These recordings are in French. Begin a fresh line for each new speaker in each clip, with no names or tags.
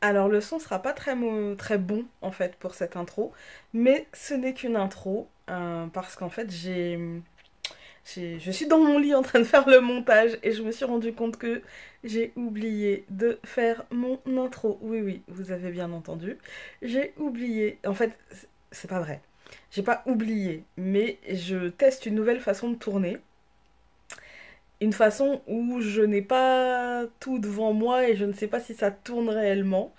Alors le son sera pas très bon en fait pour cette intro, mais ce n'est qu'une intro parce qu'en fait je suis dans mon lit en train de faire le montage et je me suis rendu compte que j'ai oublié de faire mon intro. Oui oui, vous avez bien entendu. J'ai oublié. En fait, c'est pas vrai. J'ai pas oublié, mais je teste une nouvelle façon de tourner. Une façon où je n'ai pas tout devant moi et je ne sais pas si ça tourne réellement.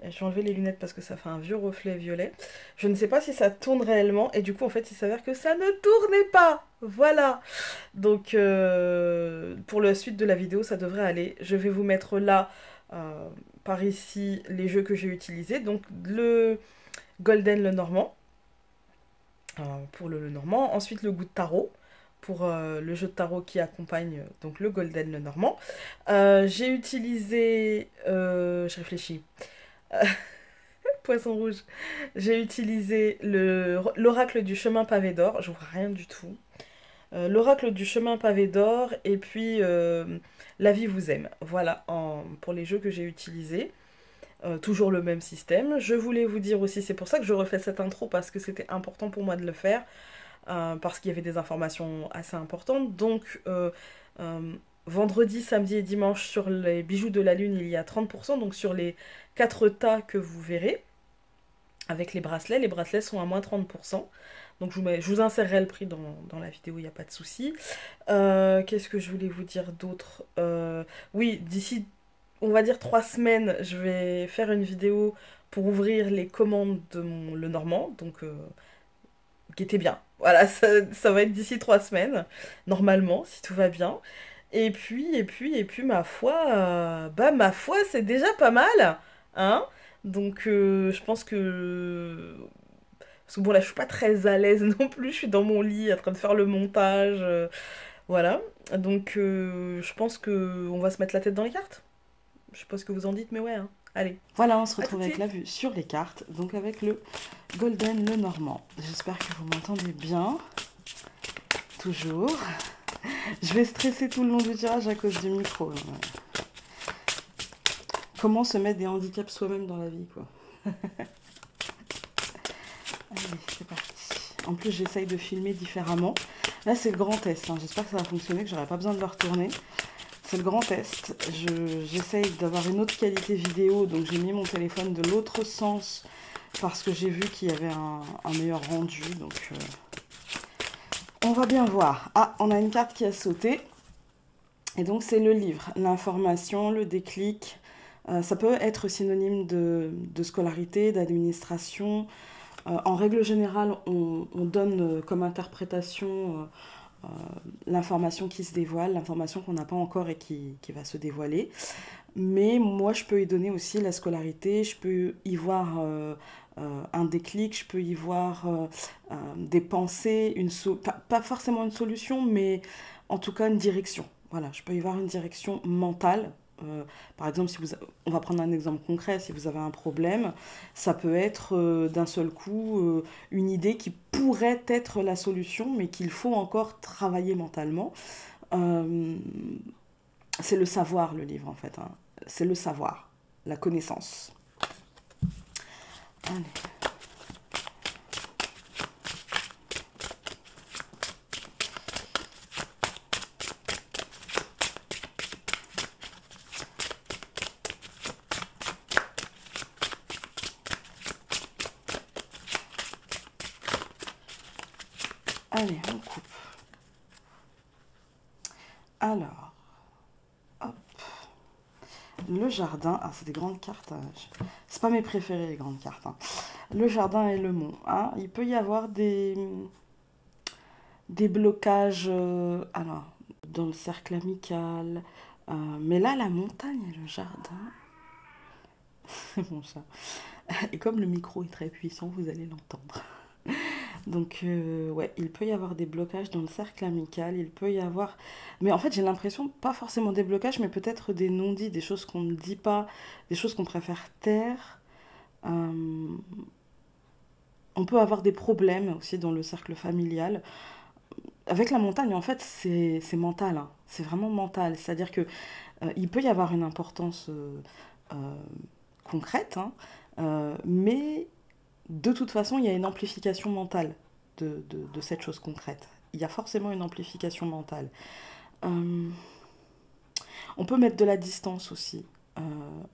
Je vais enlever les lunettes parce que ça fait un vieux reflet violet. Je ne sais pas si ça tourne réellement et du coup en fait il s'avère que ça ne tournait pas. Voilà. Donc pour la suite de la vidéo ça devrait aller. Je vais vous mettre là par ici les jeux que j'ai utilisés. Donc le Golden le Normand pour le Normand. Ensuite le goût de tarot pour le jeu de tarot qui accompagne donc le Golden le Normand. J'ai utilisé... je réfléchis. Poisson rouge. J'ai utilisé l'oracle du chemin pavé d'or. Je vois rien du tout. L'oracle du chemin pavé d'or et puis la vie vous aime. Voilà pour les jeux que j'ai utilisés. Toujours le même système. Je voulais vous dire aussi, c'est pour ça que je refais cette intro parce que c'était important pour moi de le faire. Parce qu'il y avait des informations assez importantes. Donc, vendredi, samedi et dimanche, sur les bijoux de la lune, il y a 30%. Donc, sur les 4 tas que vous verrez, avec les bracelets sont à moins 30%. Donc je vous insérerai le prix dans la vidéo, il n'y a pas de souci. Qu'est-ce que je voulais vous dire d'autre Oui, d'ici, on va dire 3 semaines, je vais faire une vidéo pour ouvrir les commandes de le Normand. Donc, qui était bien. Voilà, ça va être d'ici 3 semaines, normalement, si tout va bien. Et puis, ma foi, ma foi, c'est déjà pas mal, hein. Donc, je pense que parce que bon, là, je suis pas très à l'aise non plus. Je suis dans mon lit en train de faire le montage. Voilà. Donc, je pense que on va se mettre la tête dans les cartes. Je sais pas ce que vous en dites, mais ouais, hein. Allez,
Voilà, on se
à tout
retrouve
de
avec la
suite.
vue sur les cartes, donc avec le Golden le Normand. J'espère que vous m'entendez bien, toujours. Je vais stresser tout le long du tirage à cause du micro. Comment se mettre des handicaps soi-même dans la vie, quoi. Allez, c'est parti. En plus, j'essaye de filmer différemment. Là, c'est le grand test, hein. J'espère que ça va fonctionner, que j'aurai pas besoin de le retourner. C'est le grand test. J'essaye d'avoir une autre qualité vidéo, donc j'ai mis mon téléphone de l'autre sens parce que j'ai vu qu'il y avait un meilleur rendu. Donc, on va bien voir. Ah, on a une carte qui a sauté. Et donc, c'est le livre, l'information, le déclic. Ça peut être synonyme de scolarité, d'administration. En règle générale, on donne comme interprétation l'information qui se dévoile, l'information qu'on n'a pas encore et qui va se dévoiler. Mais moi, je peux y donner aussi la scolarité, je peux y voir un déclic, je peux y voir des pensées, pas forcément une solution, mais en tout cas une direction. Voilà, je peux y voir une direction mentale. Par exemple, on va prendre un exemple concret, si vous avez un problème, ça peut être d'un seul coup une idée qui pourrait être la solution, mais qu'il faut encore travailler mentalement. Euh, c'est le savoir, le livre, en fait, hein. C'est le savoir, la connaissance. Allez, allez, on coupe. Alors, hop, le jardin. Ah, c'est des grandes cartes, hein. C'est pas mes préférées, les grandes cartes, hein. Le jardin et le mont, hein. Il peut y avoir des blocages alors, dans le cercle amical. Mais là, la montagne et le jardin, c'est mon chat. Et comme le micro est très puissant, vous allez l'entendre. Donc, ouais, il peut y avoir des blocages dans le cercle amical, il peut y avoir... Mais en fait, j'ai l'impression, pas forcément des blocages, mais peut-être des non-dits, des choses qu'on ne dit pas, des choses qu'on préfère taire. Euh, on peut avoir des problèmes aussi dans le cercle familial. Avec la montagne, en fait, c'est mental, hein. C'est vraiment mental. C'est-à-dire que il peut y avoir une importance euh, concrète, hein, mais de toute façon, il y a une amplification mentale de cette chose concrète. Il y a forcément une amplification mentale. Euh, on peut mettre de la distance aussi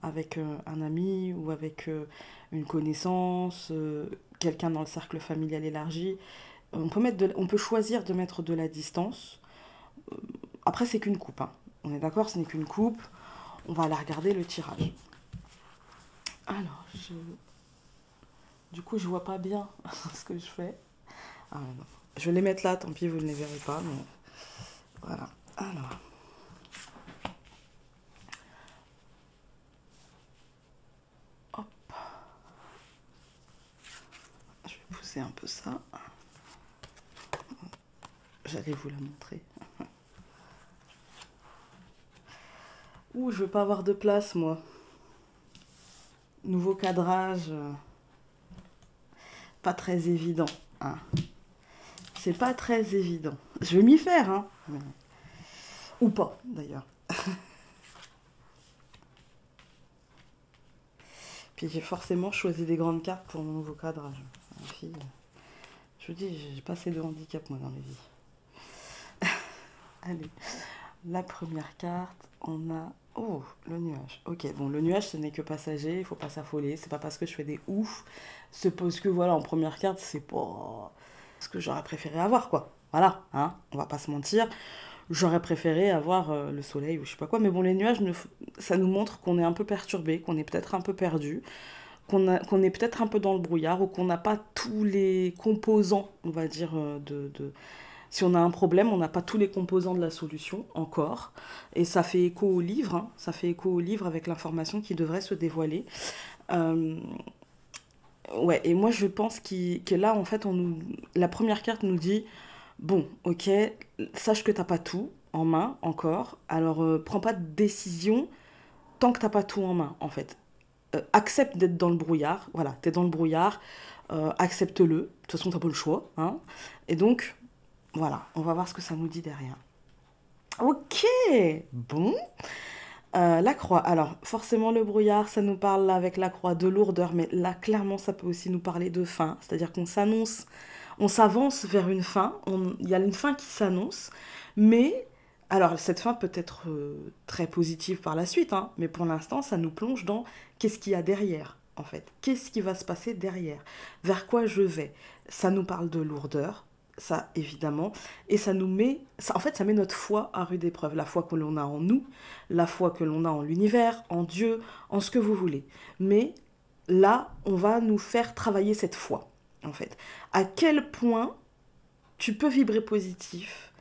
avec un ami ou avec une connaissance, quelqu'un dans le cercle familial élargi. On peut choisir de mettre de la distance. Après, c'est qu'une coupe, hein. On est d'accord, ce n'est qu'une coupe. On va aller regarder le tirage. Alors, du coup, je vois pas bien ce que je fais. Ah, non. Je vais les mettre là, tant pis, vous ne les verrez pas. Mais... Voilà. Alors. Hop. Je vais pousser un peu ça. J'allais vous la montrer. Ouh, je veux pas avoir de place, moi. Nouveau cadrage. Pas très évident, hein. C'est pas très évident. Je vais m'y faire, hein. Ou pas, d'ailleurs. Puis j'ai forcément choisi des grandes cartes pour mon nouveau cadrage. Fille, je vous dis, j'ai pas assez de handicap, moi, dans ma vie. Allez, la première carte, on a... Oh, le nuage. Ok, bon, le nuage, ce n'est que passager, il faut pas s'affoler. C'est pas parce que je fais des ouf. C'est parce que, voilà, en première carte, c'est pas ce que j'aurais préféré avoir, quoi. Voilà, hein, on va pas se mentir. J'aurais préféré avoir le soleil ou je sais pas quoi. Mais bon, les nuages, ça nous montre qu'on est un peu perturbé, qu'on est peut-être un peu perdu, qu'on est peut-être un peu dans le brouillard ou qu'on n'a pas tous les composants, on va dire, si on a un problème, on n'a pas tous les composants de la solution encore. Et ça fait écho au livre, hein, ça fait écho au livre avec l'information qui devrait se dévoiler. Euh, ouais, et moi je pense que là, en fait, la première carte nous dit, bon, ok, sache que t'as pas tout en main encore, alors prends pas de décision tant que t'as pas tout en main, en fait. Accepte d'être dans le brouillard, voilà, t'es dans le brouillard, accepte-le, de toute façon t'as pas le choix, hein. Et donc, voilà, on va voir ce que ça nous dit derrière. Ok, bon. La croix. Alors, forcément, le brouillard, ça nous parle là, avec la croix de lourdeur, mais là, clairement, ça peut aussi nous parler de fin. C'est-à-dire qu'on s'annonce, on s'avance vers une fin. Il y a une fin qui s'annonce, mais alors cette fin peut être très positive par la suite, hein, mais pour l'instant, ça nous plonge dans qu'est-ce qu'il y a derrière, en fait. Qu'est-ce qui va se passer derrière? Vers quoi je vais? Ça nous parle de lourdeur, ça évidemment, et ça nous met, ça, en fait, ça met notre foi à rude épreuve, la foi que l'on a en nous, la foi que l'on a en l'univers, en Dieu, en ce que vous voulez. Mais là, on va nous faire travailler cette foi, en fait. À quel point tu peux vibrer positif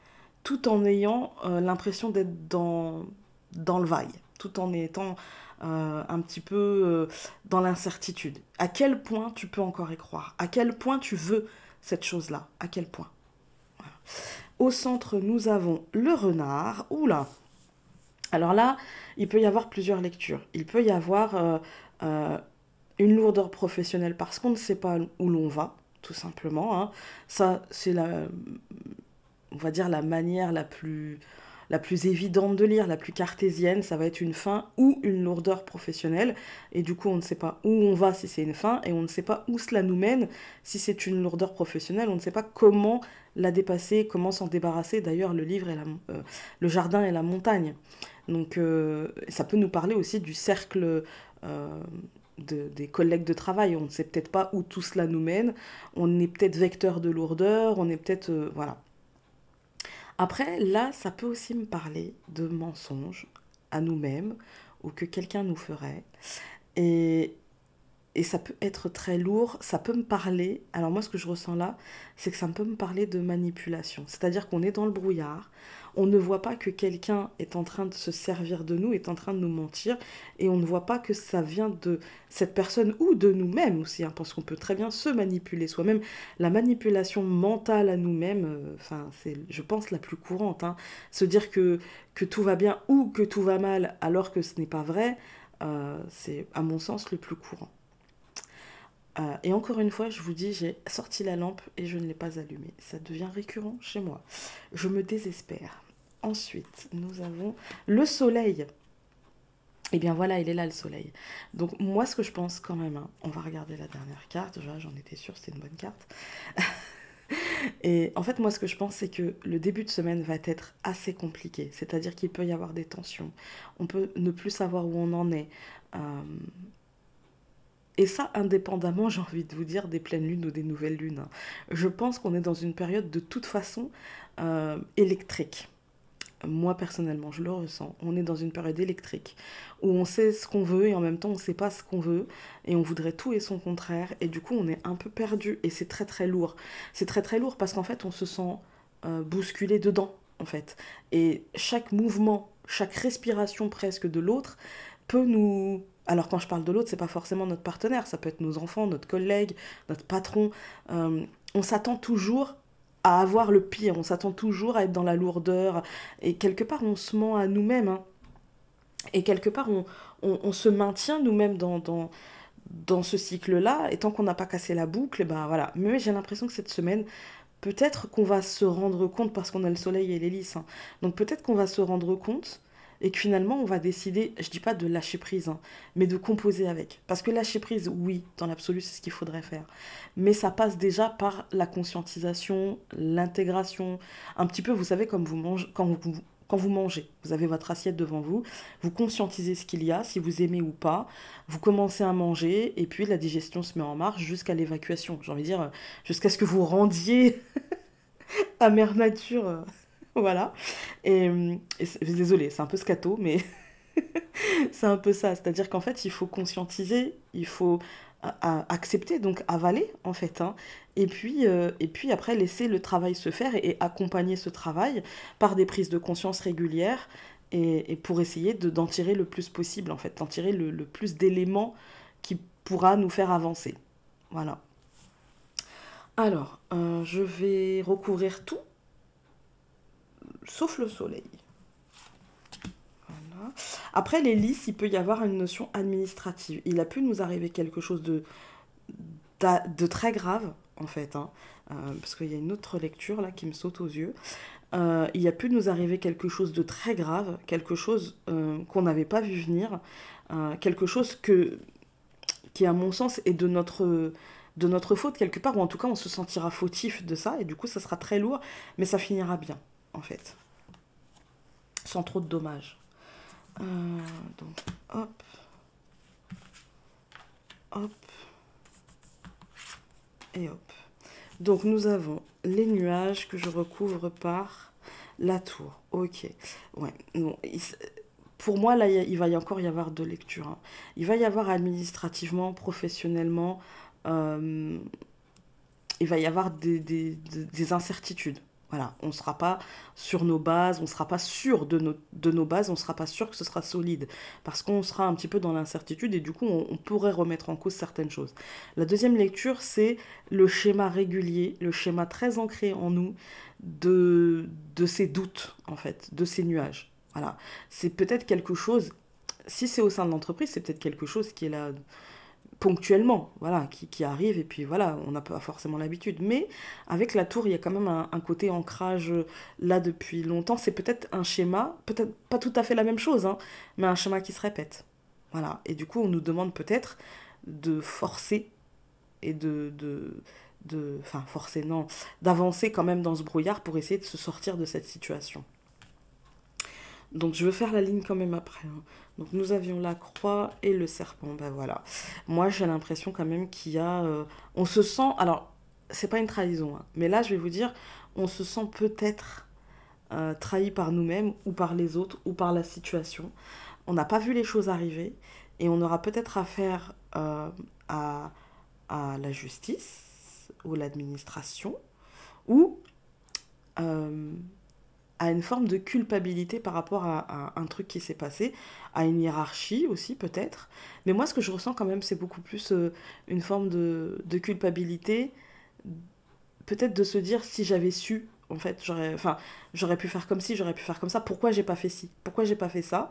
tout en ayant l'impression d'être dans le vague, tout en étant un petit peu dans l'incertitude. À quel point tu peux encore y croire? À quel point tu veux cette chose-là? À quel point? Voilà. Au centre, nous avons le renard. Oula! Alors là, il peut y avoir plusieurs lectures. Il peut y avoir euh, une lourdeur professionnelle parce qu'on ne sait pas où l'on va, tout simplement, hein. Ça, c'est on va dire la manière la plus évidente de lire, la plus cartésienne. Ça va être une fin ou une lourdeur professionnelle. Et du coup, on ne sait pas où on va si c'est une fin et on ne sait pas où cela nous mène si c'est une lourdeur professionnelle. On ne sait pas comment la dépasser, comment s'en débarrasser. D'ailleurs, le livre est le jardin et la montagne. Donc ça peut nous parler aussi du cercle des collègues de travail. On ne sait peut-être pas où tout cela nous mène. On est peut-être vecteur de lourdeur, on est peut-être... voilà. Après, là, ça peut aussi me parler de mensonges à nous-mêmes ou que quelqu'un nous ferait. Et, et ça peut être très lourd, ça peut me parler, alors moi ce que je ressens là, c'est que ça peut me parler de manipulation. C'est-à-dire qu'on est dans le brouillard, on ne voit pas que quelqu'un est en train de se servir de nous, est en train de nous mentir, et on ne voit pas que ça vient de cette personne ou de nous-mêmes aussi, hein, parce qu'on peut très bien se manipuler soi-même. La manipulation mentale à nous-mêmes, enfin, c'est, je pense, la plus courante, hein. Se dire que tout va bien ou que tout va mal alors que ce n'est pas vrai, c'est à mon sens le plus courant. Et encore une fois, je vous dis, j'ai sorti la lampe et je ne l'ai pas allumée. Ça devient récurrent chez moi. Je me désespère. Ensuite, nous avons le soleil. Et bien voilà, il est là le soleil. Donc moi ce que je pense quand même, hein, on va regarder la dernière carte, j'en étais sûre c'était une bonne carte. Et en fait moi ce que je pense c'est que le début de semaine va être assez compliqué, c'est-à-dire qu'il peut y avoir des tensions, on peut ne plus savoir où on en est. Euh, et ça indépendamment, j'ai envie de vous dire, des pleines lunes ou des nouvelles lunes, hein. Je pense qu'on est dans une période de toute façon électrique. Moi personnellement, je le ressens. On est dans une période électrique où on sait ce qu'on veut et en même temps on ne sait pas ce qu'on veut et on voudrait tout et son contraire et du coup on est un peu perdu et c'est très très lourd. C'est très très lourd parce qu'en fait on se sent bousculé dedans en fait. Et chaque mouvement, chaque respiration presque de l'autre peut nous... Alors quand je parle de l'autre, c'est pas forcément notre partenaire, ça peut être nos enfants, notre collègue, notre patron. On s'attend toujours à avoir le pire, on s'attend toujours à être dans la lourdeur, et quelque part on se ment à nous-mêmes, hein. Et quelque part on se maintient nous-mêmes dans ce cycle-là, et tant qu'on n'a pas cassé la boucle, ben voilà. Mais j'ai l'impression que cette semaine, peut-être qu'on va se rendre compte, parce qu'on a le soleil et l'hélice, hein, donc peut-être qu'on va se rendre compte et que finalement on va décider, je dis pas de lâcher prise, hein, mais de composer avec. Parce que lâcher prise, oui, dans l'absolu, c'est ce qu'il faudrait faire. Mais ça passe déjà par la conscientisation, l'intégration, un petit peu, vous savez, comme vous mangez, quand vous mangez, vous avez votre assiette devant vous, vous conscientisez ce qu'il y a, si vous aimez ou pas, vous commencez à manger, et puis la digestion se met en marche jusqu'à l'évacuation. J'ai envie de dire, jusqu'à ce que vous rendiez à mère nature. Voilà. Désolé, c'est un peu scato, mais c'est un peu ça. C'est-à-dire qu'en fait, il faut conscientiser, il faut accepter, donc avaler, en fait, hein. Et puis après, laisser le travail se faire et accompagner ce travail par des prises de conscience régulières et pour essayer d'en tirer le plus possible, en fait, d'en tirer le plus d'éléments qui pourra nous faire avancer. Voilà. Alors, je vais recouvrir tout, sauf le soleil. Voilà. Après, les listes, il peut y avoir une notion administrative. Il a pu nous arriver quelque chose de très grave, en fait, hein, parce qu'il y a une autre lecture là qui me saute aux yeux. Il a pu nous arriver quelque chose de très grave, quelque chose qu'on n'avait pas vu venir, quelque chose qui, à mon sens, est de notre faute quelque part, ou en tout cas on se sentira fautif de ça, et du coup ça sera très lourd, mais ça finira bien, en fait, sans trop de dommages. Donc, hop, hop et hop. Donc nous avons les nuages que je recouvre par la tour. Ok. Ouais. Bon, pour moi, là, il va y encore y avoir deux lectures, hein. Il va y avoir administrativement, professionnellement, euh, il va y avoir des incertitudes. Voilà, on ne sera pas sur nos bases, on ne sera pas sûr de nos bases, on ne sera pas sûr que ce sera solide, parce qu'on sera un petit peu dans l'incertitude et du coup on pourrait remettre en cause certaines choses. La deuxième lecture, c'est le schéma régulier, le schéma très ancré en nous de ces doutes, en fait, de ces nuages. Voilà, c'est peut-être quelque chose, si c'est au sein de l'entreprise, c'est peut-être quelque chose qui est là ponctuellement, voilà, qui arrive, et puis voilà, on n'a pas forcément l'habitude. Mais avec la tour, il y a quand même un côté ancrage là depuis longtemps. C'est peut-être un schéma, peut-être pas tout à fait la même chose, hein, mais un schéma qui se répète. Voilà, et du coup, on nous demande peut-être de forcer et enfin, forcer, non, d'avancer quand même dans ce brouillard pour essayer de se sortir de cette situation. Donc je veux faire la ligne quand même après, hein. Donc nous avions la croix et le serpent. Ben voilà. Moi j'ai l'impression quand même qu'il y a... on se sent... Alors, c'est pas une trahison, hein, mais là je vais vous dire, on se sent peut-être trahi par nous-mêmes ou par les autres ou par la situation. On n'a pas vu les choses arriver et on aura peut-être affaire à, à la justice ou l'administration ou... euh, à une forme de culpabilité par rapport à un truc qui s'est passé, à une hiérarchie aussi peut-être. Mais moi ce que je ressens quand même c'est beaucoup plus une forme de culpabilité, peut-être de se dire si j'avais su, en fait j'aurais pu faire comme ci, j'aurais pu faire comme ça, pourquoi j'ai pas fait ci, pourquoi j'ai pas fait ça.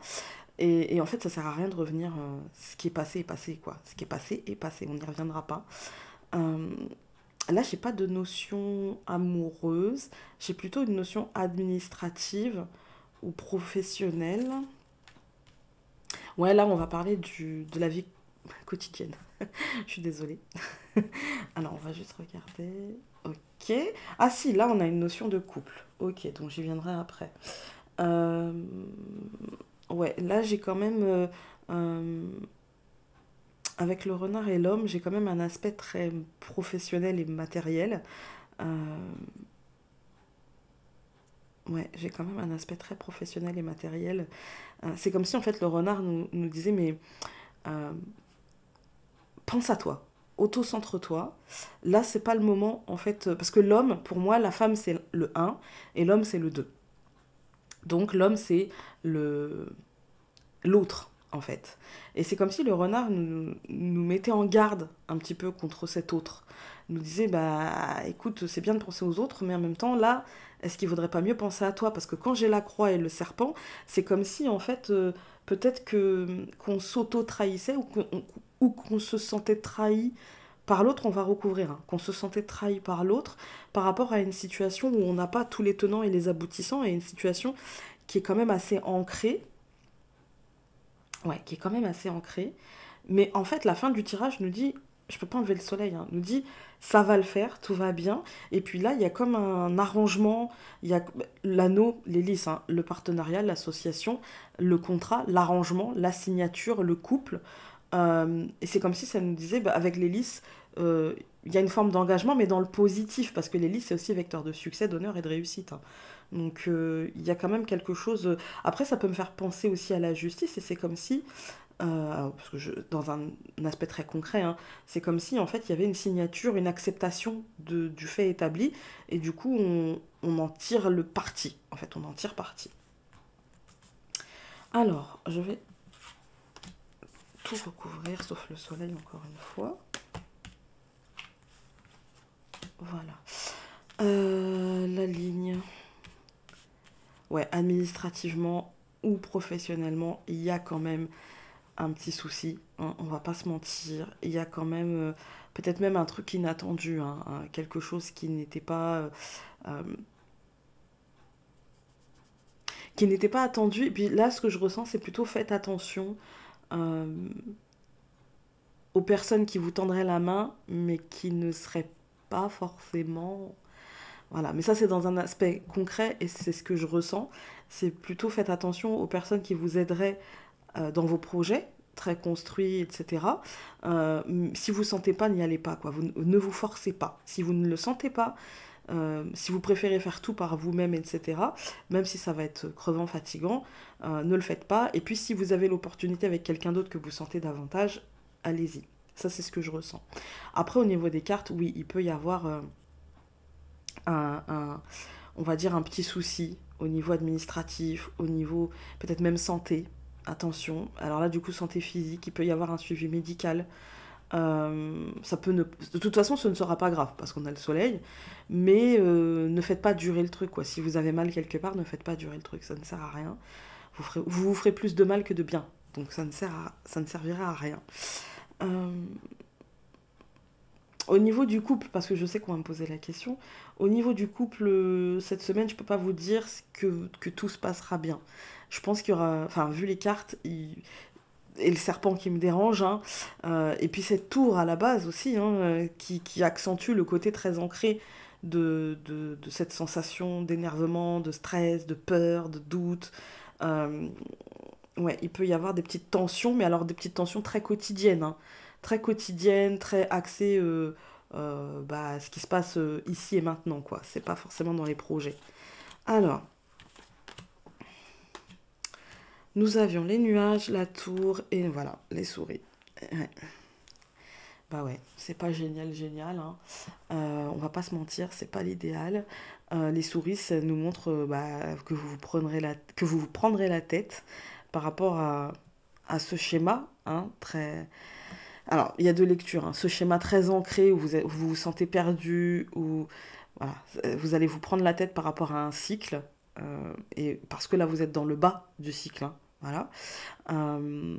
Et en fait ça sert à rien de revenir, ce qui est passé quoi, ce qui est passé, on n'y reviendra pas. Euh, Là, j'ai pas de notion amoureuse, j'ai plutôt une notion administrative ou professionnelle. Ouais, là, on va parler de la vie quotidienne. Je suis désolée. Alors, on va juste regarder. Ok. Ah si, là, on a une notion de couple. Ok, donc j'y viendrai après. Euh, Ouais, là, j'ai quand même... euh, avec le renard et l'homme, j'ai quand même un aspect très professionnel et matériel. Euh, ouais, j'ai quand même un aspect très professionnel et matériel. C'est comme si, en fait, le renard nous disait, mais euh, pense à toi, auto-centre-toi. Là, c'est pas le moment, en fait, parce que l'homme, pour moi, la femme, c'est le un et l'homme, c'est le 2. Donc, l'homme, c'est le l'autre, en fait. Et c'est comme si le renard nous mettait en garde un petit peu contre cet autre. Nous disait, bah écoute, c'est bien de penser aux autres, mais en même temps, là, est-ce qu'il vaudrait pas mieux penser à toi? Parce que quand j'ai la croix et le serpent, c'est comme si, en fait, peut-être que qu'on s'auto-trahissait ou qu'on se sentait trahi par l'autre, on va recouvrir, hein, qu'on se sentait trahi par l'autre par rapport à une situation où on n'a pas tous les tenants et les aboutissants, et une situation qui est quand même assez ancrée. Ouais, qui est quand même assez ancré. Mais en fait, la fin du tirage nous dit, je peux pas enlever le soleil, hein, nous dit, ça va le faire, tout va bien. Et puis là, il y a comme un arrangement, il y a l'anneau, l'hélice, hein, le partenariat, l'association, le contrat, l'arrangement, la signature, le couple. Et c'est comme si ça nous disait, bah, avec l'hélice, euh, il y a une forme d'engagement, mais dans le positif, parce que l'hélice, c'est aussi vecteur de succès, d'honneur et de réussite, hein. Donc, il y a quand même quelque chose. Après, ça peut me faire penser aussi à la justice, et c'est comme si, parce que dans un aspect très concret, hein, c'est comme si en fait il y avait une signature, une acceptation du fait établi, et du coup on en tire le parti. En fait, on en tire parti. Alors, je vais tout recouvrir sauf le soleil encore une fois. Voilà. La ligne. Ouais, administrativement ou professionnellement, il y a quand même un petit souci, hein, on va pas se mentir. Il y a quand même peut-être même un truc inattendu, hein, quelque chose euh, qui n'était pas attendu. Et puis là, ce que je ressens, c'est plutôt faites attention euh, aux personnes qui vous tendraient la main, mais qui ne seraient pas forcément. Voilà, mais ça c'est dans un aspect concret et c'est ce que je ressens. C'est plutôt faites attention aux personnes qui vous aideraient dans vos projets très construits, etc. Si vous ne sentez pas, n'y allez pas, quoi. Vous ne vous forcez pas. Si vous ne le sentez pas, si vous préférez faire tout par vous-même, etc., même si ça va être crevant, fatigant, ne le faites pas. Et puis si vous avez l'opportunité avec quelqu'un d'autre que vous sentez davantage, allez-y. Ça, c'est ce que je ressens. Après, au niveau des cartes, oui, il peut y avoir un, un- on va dire, un petit souci au niveau administratif, au niveau peut-être même santé. Attention. Alors là, du coup, santé physique, il peut y avoir un suivi médical. Ça peut ne... De toute façon, ce ne sera pas grave parce qu'on a le soleil, mais ne faites pas durer le truc, quoi. Si vous avez mal quelque part, ne faites pas durer le truc, ça ne sert à rien. Vous ferez plus de mal que de bien, donc ça ne servira à rien. Euh, Au niveau du couple, parce que je sais qu'on va me poser la question, au niveau du couple, cette semaine, je peux pas vous dire que tout se passera bien. Je pense qu'il y aura, enfin, vu les cartes, et le serpent qui me dérange, hein, et puis cette tour à la base aussi, hein, qui accentue le côté très ancré de cette sensation d'énervement, de stress, de peur, de doute. Euh, ouais, il peut y avoir des petites tensions, mais alors des petites tensions très quotidiennes, hein. Très quotidiennes, très axées bah, à ce qui se passe ici et maintenant, quoi. C'est pas forcément dans les projets. Alors, nous avions les nuages, la tour et voilà, les souris. Ouais. Bah ouais, c'est pas génial, génial, hein. On va pas se mentir, c'est pas l'idéal. Les souris, ça nous montre bah, que vous vous prendrez la tête par rapport à ce schéma, hein, très... Alors, il y a deux lectures, hein. Ce schéma très ancré où vous vous sentez perdu, où voilà, vous allez vous prendre la tête par rapport à un cycle, et parce que là, vous êtes dans le bas du cycle, hein, voilà. Euh,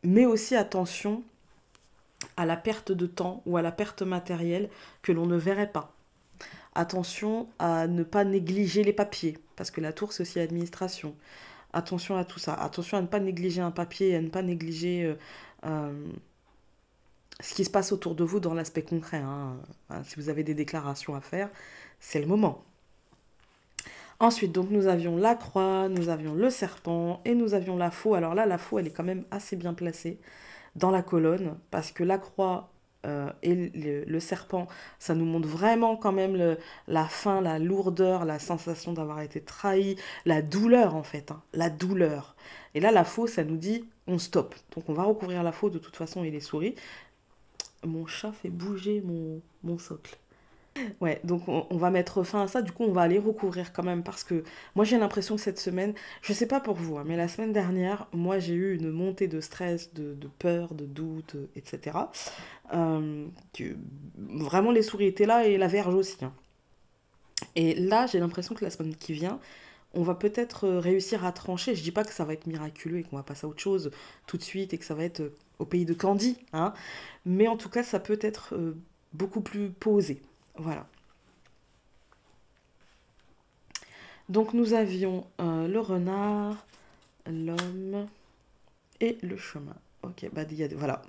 mais aussi attention à la perte de temps ou à la perte matérielle que l'on ne verrait pas. Attention à ne pas négliger les papiers, parce que la tour, c'est aussi administration. attention à tout ça. Attention à ne pas négliger un papier, à ne pas négliger euh, ce qui se passe autour de vous dans l'aspect concret, hein. Si vous avez des déclarations à faire, c'est le moment. Ensuite, donc nous avions la croix, nous avions le serpent et nous avions la faux. Alors là, la faux, elle est quand même assez bien placée dans la colonne parce que la croix et le serpent, ça nous montre vraiment quand même la faim, la lourdeur, la sensation d'avoir été trahi, la douleur en fait, hein, la douleur. Et là, la faux, ça nous dit on stoppe. Donc on va recouvrir la faux de toute façon et les souris. Mon chat fait bouger mon socle. Ouais, donc on va mettre fin à ça. Du coup, on va aller recouvrir quand même parce que moi j'ai l'impression que cette semaine, je sais pas pour vous, hein, mais la semaine dernière, moi j'ai eu une montée de stress, de peur, de doute, etc. Que vraiment les souris étaient là et la verge aussi, hein. Et là, j'ai l'impression que la semaine qui vient, on va peut-être réussir à trancher. Je dis pas que ça va être miraculeux et qu'on va passer à autre chose tout de suite et que ça va être au pays de Candy, hein. Mais en tout cas, ça peut être beaucoup plus posé. Voilà. Donc nous avions le renard, l'homme et le chemin. Ok, bah voilà.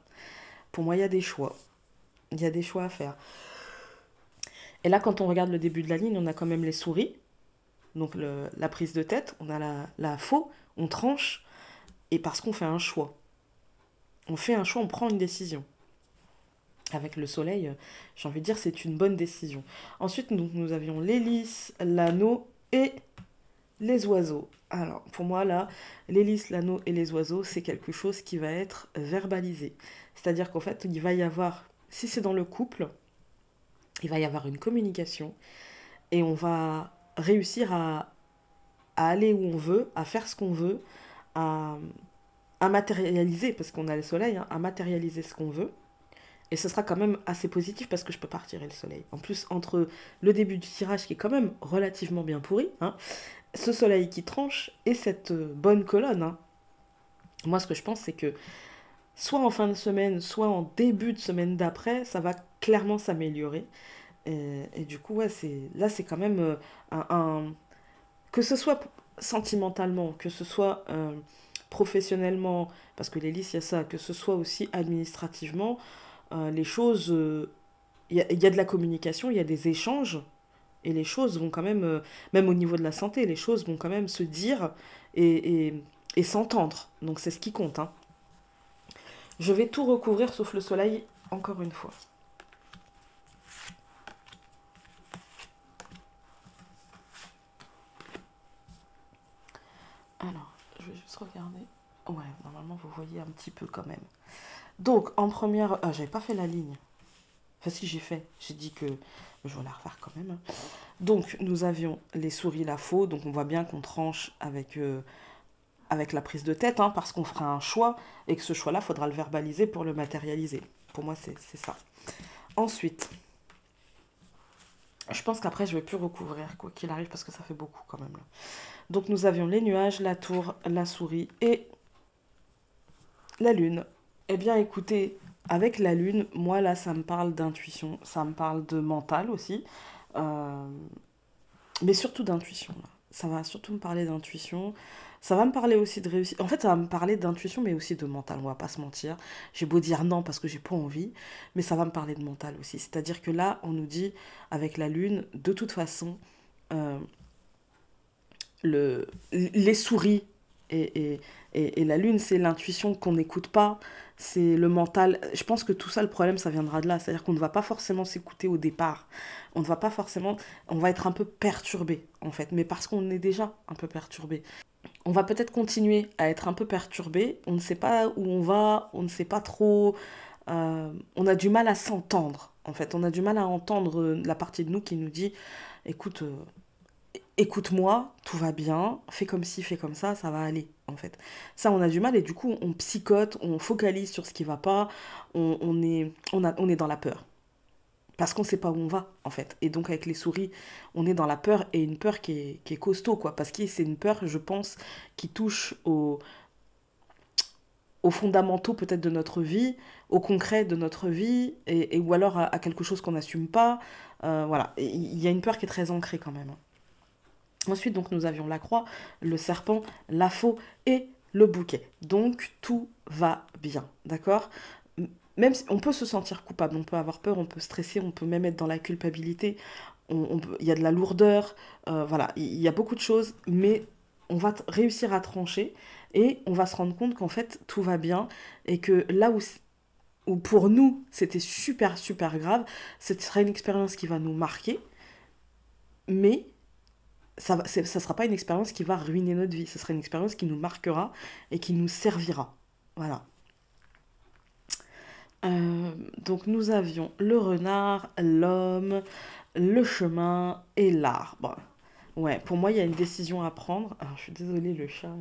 Pour moi, il y a des choix. Il y a des choix à faire. Et là, quand on regarde le début de la ligne, on a quand même les souris. Donc la prise de tête, on a la faux, on tranche. Et parce qu'on fait un choix. On fait un choix, on prend une décision. Avec le soleil, j'ai envie de dire, c'est une bonne décision. Ensuite, nous avions l'hélice, l'anneau et les oiseaux. Alors, pour moi, là, l'hélice, l'anneau et les oiseaux, c'est quelque chose qui va être verbalisé. C'est-à-dire qu'en fait, il va y avoir, si c'est dans le couple, il va y avoir une communication et on va réussir à aller où on veut, à faire ce qu'on veut, à, à matérialiser, parce qu'on a le soleil, hein, à matérialiser ce qu'on veut. Et ce sera quand même assez positif parce que je peux pas retirer le soleil. En plus, entre le début du tirage qui est quand même relativement bien pourri, hein, ce soleil qui tranche et cette bonne colonne, hein. Moi, ce que je pense, c'est que soit en fin de semaine, soit en début de semaine d'après, ça va clairement s'améliorer. Et du coup, ouais, là, c'est quand même que ce soit sentimentalement, que ce soit professionnellement, parce que l'hélice, il y a ça, que ce soit aussi administrativement, les choses, il y a de la communication, il y a des échanges, et les choses vont quand même, même au niveau de la santé, les choses vont quand même se dire et, et, et s'entendre. Donc c'est ce qui compte, hein. Je vais tout recouvrir sauf le soleil, encore une fois. Alors, je vais juste regarder. Ouais, normalement vous voyez un petit peu quand même. Donc en première, ah, j'avais pas fait la ligne. Enfin si j'ai fait, j'ai dit que je vais la refaire quand même, hein. Donc nous avions les souris la faux, donc on voit bien qu'on tranche avec la prise de tête, hein, parce qu'on fera un choix et que ce choix-là, il faudra le verbaliser pour le matérialiser. Pour moi, c'est ça. Ensuite, je pense qu'après, je vais plus recouvrir, quoi qu'il arrive, parce que ça fait beaucoup quand même, là. Donc nous avions les nuages, la tour, la souris et la lune. Eh bien, écoutez, avec la lune, moi, là, ça me parle d'intuition, ça me parle de mental aussi, euh, mais surtout d'intuition, là. Ça va surtout me parler d'intuition. Ça va me parler aussi de réussite. En fait, ça va me parler d'intuition, mais aussi de mental, on va pas se mentir. J'ai beau dire non parce que j'ai pas envie, mais ça va me parler de mental aussi. C'est-à-dire que là, on nous dit, avec la lune, de toute façon, euh, les souris et la lune, c'est l'intuition qu'on n'écoute pas, c'est le mental. Je pense que tout ça, le problème, ça viendra de là. C'est-à-dire qu'on ne va pas forcément s'écouter au départ. On ne va pas forcément. On va être un peu perturbé, en fait, mais parce qu'on est déjà un peu perturbé. On va peut-être continuer à être un peu perturbé. On ne sait pas où on va, on ne sait pas trop. On a du mal à s'entendre, en fait. On a du mal à entendre la partie de nous qui nous dit écoute, écoute-moi, tout va bien, fais comme ci, fais comme ça va aller, en fait. Ça, on a du mal et du coup, on psychote, on focalise sur ce qui va pas, on est dans la peur. Parce qu'on sait pas où on va, en fait. Et donc, avec les souris, on est dans la peur et une peur qui est costaud, quoi. Parce que c'est une peur, je pense, qui touche aux fondamentaux peut-être de notre vie, au concret de notre vie, ou alors à quelque chose qu'on n'assume pas. Voilà. Il y a une peur qui est très ancrée quand même, hein. Ensuite, donc, nous avions la croix, le serpent, la faux et le bouquet. Donc, tout va bien, d'accord? Même si on peut se sentir coupable, on peut avoir peur, on peut stresser, on peut même être dans la culpabilité, il y a de la lourdeur, voilà, il y a beaucoup de choses, mais on va réussir à trancher et on va se rendre compte qu'en fait, tout va bien et que là où pour nous, c'était super, super grave, ce sera une expérience qui va nous marquer, mais ça sera pas une expérience qui va ruiner notre vie. Ce sera une expérience qui nous marquera et qui nous servira. Voilà. Donc nous avions le renard, l'homme, le chemin et l'arbre. Ouais, pour moi, il y a une décision à prendre. Alors, je suis désolée, le chat.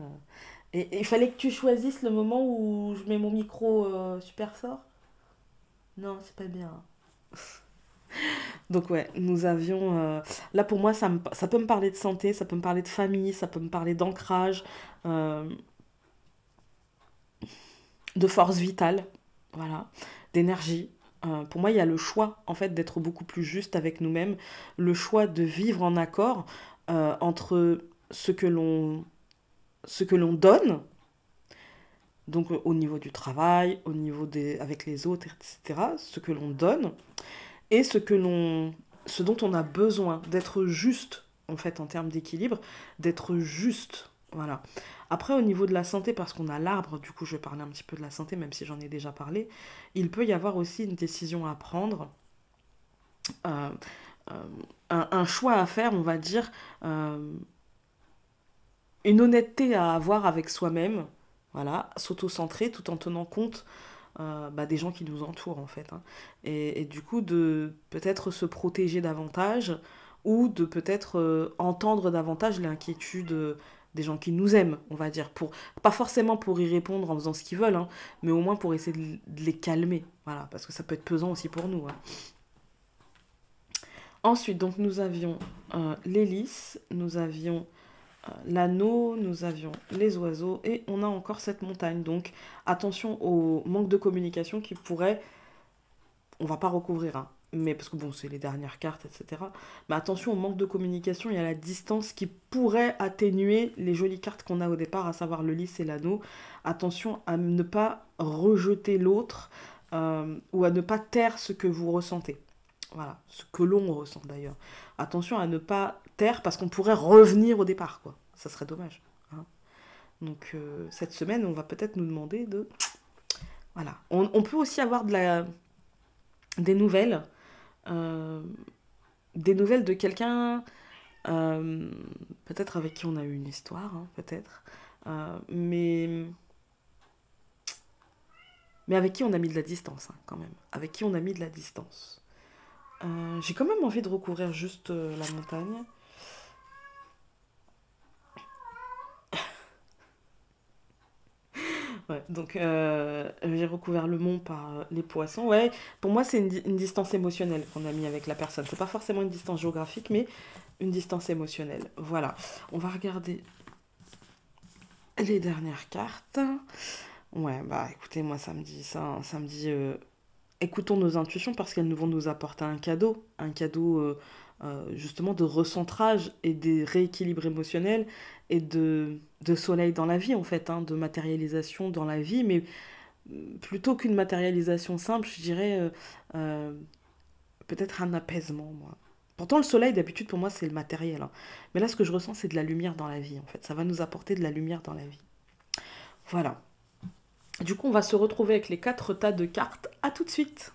Et il fallait que tu choisisses le moment où je mets mon micro super fort. Non, c'est pas bien. Donc ouais, nous avions... là pour moi, ça peut me parler de santé, ça peut me parler de famille, ça peut me parler d'ancrage, euh, de force vitale, voilà, d'énergie. Pour moi, il y a le choix en fait d'être beaucoup plus juste avec nous-mêmes, le choix de vivre en accord entre ce que l'on donne, donc au niveau du travail, au niveau des avec les autres, etc. Ce que l'on donne et ce dont on a besoin, d'être juste en fait en termes d'équilibre, d'être juste, voilà. Après au niveau de la santé, parce qu'on a l'arbre, du coup je vais parler un petit peu de la santé, même si j'en ai déjà parlé, il peut y avoir aussi une décision à prendre, euh, euh, un choix à faire, on va dire, euh, une honnêteté à avoir avec soi-même, voilà, s'auto-centrer tout en tenant compte des gens qui nous entourent en fait, hein. Et du coup de peut-être se protéger davantage ou de peut-être entendre davantage l'inquiétude des gens qui nous aiment, on va dire, pour pas forcément pour y répondre en faisant ce qu'ils veulent, hein, mais au moins pour essayer de les calmer, voilà, parce que ça peut être pesant aussi pour nous, hein. Ensuite, donc nous avions l'hélice, nous avions l'anneau, nous avions les oiseaux et on a encore cette montagne. Donc attention au manque de communication qui pourrait, on va pas recouvrir, hein, mais parce que bon, c'est les dernières cartes, etc. Mais attention au manque de communication et à la distance qui pourrait atténuer les jolies cartes qu'on a au départ, à savoir le lys et l'anneau. Attention à ne pas rejeter l'autre ou à ne pas taire ce que vous ressentez. Voilà, ce que l'on ressent d'ailleurs. Attention à ne pas taire parce qu'on pourrait revenir au départ, quoi. Ça serait dommage, hein. Donc cette semaine, on va peut-être nous demander de... Voilà. On peut aussi avoir des nouvelles, euh, des nouvelles de quelqu'un, euh, peut-être avec qui on a eu une histoire, hein, peut-être, mais avec qui on a mis de la distance, hein, quand même. Avec qui on a mis de la distance. J'ai quand même envie de recouvrir juste la montagne. Ouais, donc j'ai recouvert le mont par les poissons. Ouais, pour moi, c'est une distance émotionnelle qu'on a mis avec la personne. C'est pas forcément une distance géographique, mais une distance émotionnelle. Voilà. On va regarder les dernières cartes. Ouais, bah écoutez, moi ça me dit écoutons nos intuitions parce qu'elles vont nous apporter un cadeau justement de recentrage et de rééquilibre émotionnel et de soleil dans la vie en fait, hein, de matérialisation dans la vie, mais plutôt qu'une matérialisation simple, je dirais euh, peut-être un apaisement, moi. Pourtant, le soleil, d'habitude, pour moi, c'est le matériel, hein. Mais là, ce que je ressens, c'est de la lumière dans la vie, en fait. Ça va nous apporter de la lumière dans la vie. Voilà. Du coup, on va se retrouver avec les quatre tas de cartes. À tout de suite.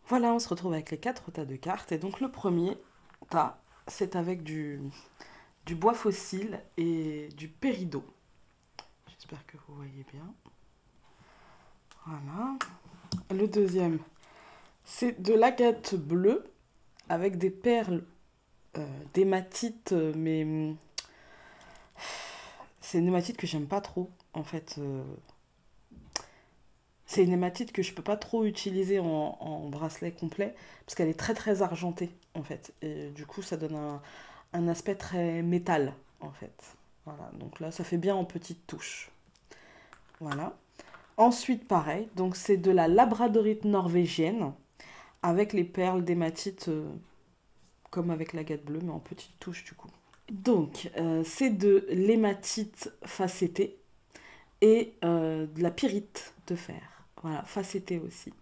Voilà, on se retrouve avec les quatre tas de cartes. Et donc, le premier tas, c'est avec du bois fossile et du péridot. J'espère que vous voyez bien. Voilà. Le deuxième, c'est de l'agate bleue avec des perles d'hématite, mais c'est une hématite que j'aime pas trop, en fait. C'est une hématite que je peux pas trop utiliser en bracelet complet, parce qu'elle est très très argentée, en fait. Et du coup, ça donne un aspect très métal, en fait. Voilà, donc là, ça fait bien en petites touches. Voilà. Ensuite, pareil, donc c'est de la labradorite norvégienne, avec les perles d'hématite, comme avec l'agate bleue, mais en petites touches, du coup. Donc, c'est de l'hématite facétée et de la pyrite de fer. Voilà, facétée aussi.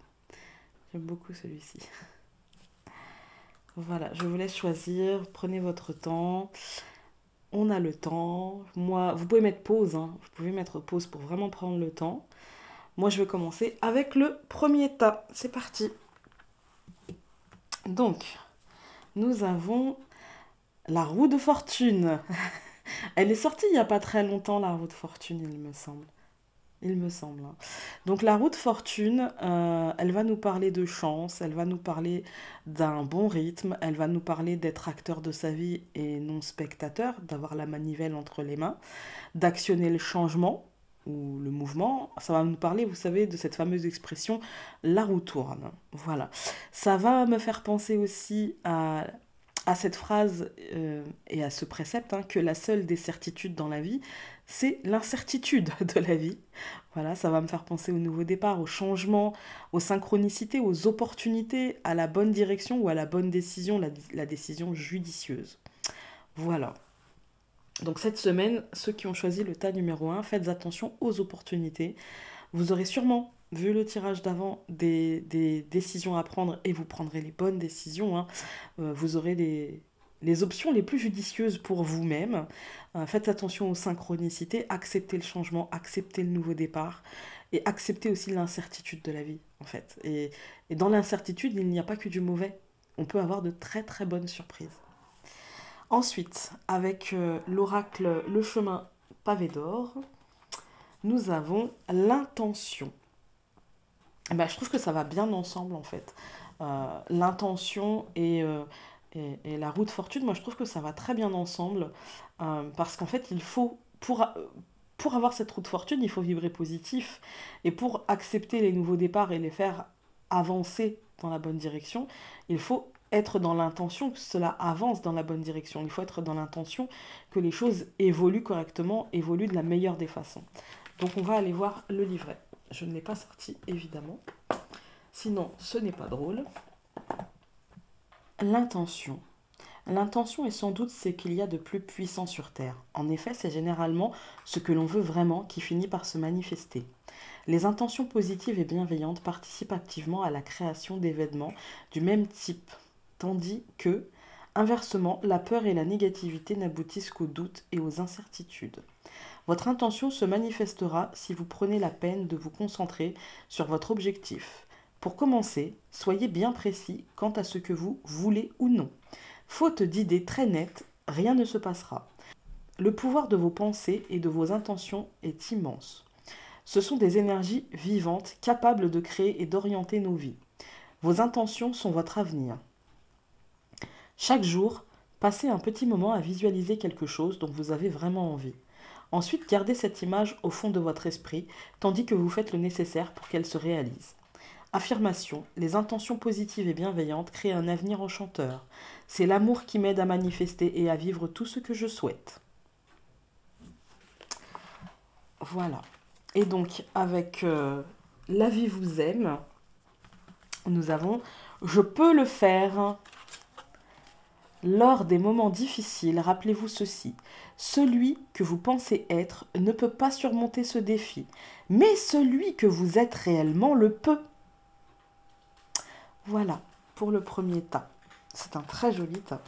J'aime beaucoup celui-ci. Voilà, je vous laisse choisir. Prenez votre temps. On a le temps. Moi, vous pouvez mettre pause, hein. Vous pouvez mettre pause pour vraiment prendre le temps. Moi, je vais commencer avec le premier tas. C'est parti. Donc, nous avons la roue de fortune. Elle est sortie il n'y a pas très longtemps, la roue de fortune, il me semble. Il me semble, hein. Donc la roue de fortune, elle va nous parler de chance, elle va nous parler d'un bon rythme, elle va nous parler d'être acteur de sa vie et non spectateur, d'avoir la manivelle entre les mains, d'actionner le changement ou le mouvement. Ça va nous parler, vous savez, de cette fameuse expression la roue tourne. Voilà. Ça va me faire penser aussi à cette phrase et à ce précepte, hein, que la seule des certitudes dans la vie, c'est l'incertitude de la vie. Voilà, ça va me faire penser au nouveau départ, au changement, aux synchronicités, aux opportunités, à la bonne direction ou à la bonne décision, la décision judicieuse. Voilà. Donc cette semaine, ceux qui ont choisi le tas numéro 1, faites attention aux opportunités. Vous aurez sûrement vu le tirage d'avant des décisions à prendre et vous prendrez les bonnes décisions, hein. Vous aurez les options les plus judicieuses pour vous-même. Faites attention aux synchronicités, acceptez le changement, acceptez le nouveau départ et acceptez aussi l'incertitude de la vie, en fait. Et dans l'incertitude, il n'y a pas que du mauvais. On peut avoir de très très bonnes surprises. Ensuite, avec l'oracle Le Chemin Pavé d'Or, nous avons l'intention. Je trouve que ça va bien ensemble en fait. L'intention et la roue de fortune, moi je trouve que ça va très bien ensemble parce qu'en fait il faut, pour avoir cette roue de fortune, il faut vibrer positif et pour accepter les nouveaux départs et les faire avancer dans la bonne direction, il faut être dans l'intention que cela avance dans la bonne direction. Il faut être dans l'intention que les choses évoluent correctement, évoluent de la meilleure des façons. Donc on va aller voir le livret. Je ne l'ai pas sorti, évidemment. Sinon, ce n'est pas drôle. L'intention. L'intention est sans doute ce qu'il y a de plus puissant sur Terre. En effet, c'est généralement ce que l'on veut vraiment qui finit par se manifester. Les intentions positives et bienveillantes participent activement à la création d'événements du même type, tandis que, inversement, la peur et la négativité n'aboutissent qu'aux doutes et aux incertitudes. Votre intention se manifestera si vous prenez la peine de vous concentrer sur votre objectif. Pour commencer, soyez bien précis quant à ce que vous voulez ou non. Faute d'idées très nettes, rien ne se passera. Le pouvoir de vos pensées et de vos intentions est immense. Ce sont des énergies vivantes capables de créer et d'orienter nos vies. Vos intentions sont votre avenir. Chaque jour, passez un petit moment à visualiser quelque chose dont vous avez vraiment envie. Ensuite, gardez cette image au fond de votre esprit, tandis que vous faites le nécessaire pour qu'elle se réalise. Affirmation, les intentions positives et bienveillantes créent un avenir enchanteur. C'est l'amour qui m'aide à manifester et à vivre tout ce que je souhaite. Voilà. Et donc, avec La vie vous aime, nous avons Je peux le faire. Lors des moments difficiles, rappelez-vous ceci. Celui que vous pensez être ne peut pas surmonter ce défi, mais celui que vous êtes réellement le peut. Voilà pour le premier tas. C'est un très joli tas.